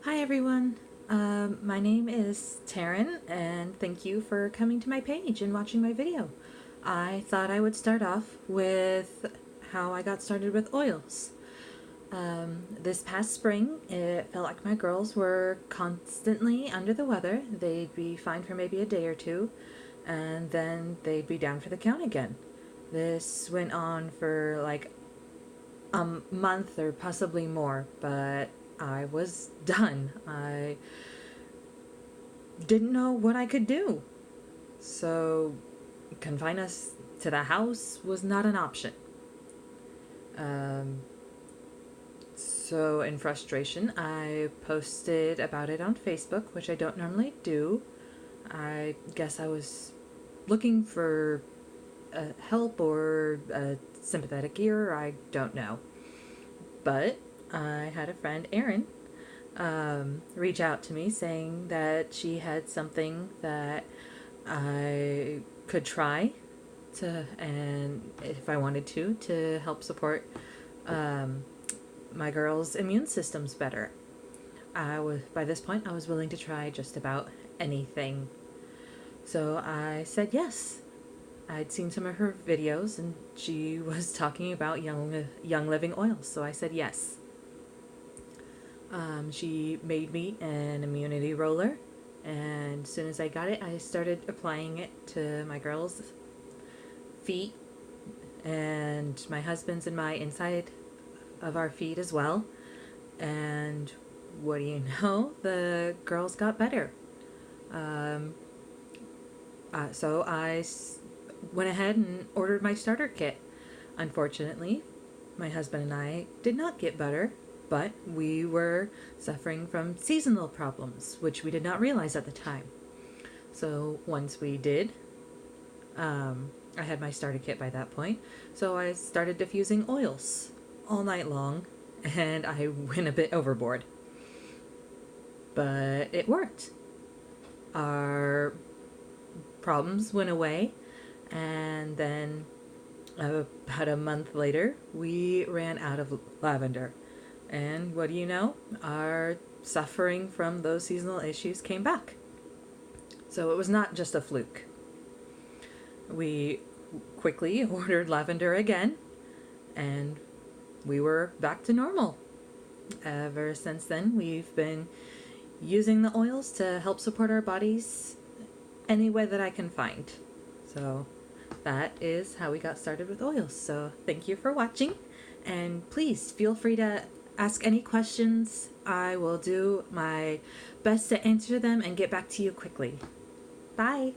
Hi everyone, my name is Taryn and thank you for coming to my page and watching my video. I thought I would start off with how I got started with oils. This past spring, it felt like my girls were constantly under the weather. They'd be fine for maybe a day or two, and then they'd be down for the count again. This went on for like a month or possibly more, but I was done. I didn't know what I could do. So, confine us to the house was not an option. Um, so, in frustration, I posted about it on Facebook, which I don't normally do. I guess I was looking for help or a sympathetic ear, I don't know. But I had a friend, Erin, reach out to me saying that she had something that I could try and if I wanted to help support um, my girls' immune systems better. By this point, I was willing to try just about anything. So I said yes. I'd seen some of her videos and she was talking about young living oils, so I said yes. She made me an immunity roller, and as soon as I got it, I started applying it to my girls' feet and my husband's and my inside of our feet as well. And what do you know? The girls got better. Um, so I went ahead and ordered my starter kit. Unfortunately, my husband and I did not get better, but we were suffering from seasonal problems, which we did not realize at the time. So once we did, I had my starter kit by that point, so I started diffusing oils all night long, and I went a bit overboard. But it worked. Our problems went away, and then about a month later, we ran out of lavender. And what do you know? Our suffering from those seasonal issues came back. So it was not just a fluke. We quickly ordered lavender again, and we were back to normal. Ever since then, we've been using the oils to help support our bodies any way that I can find. So that is how we got started with oils. So thank you for watching, and please feel free to ask any questions. I will do my best to answer them and get back to you quickly. Bye!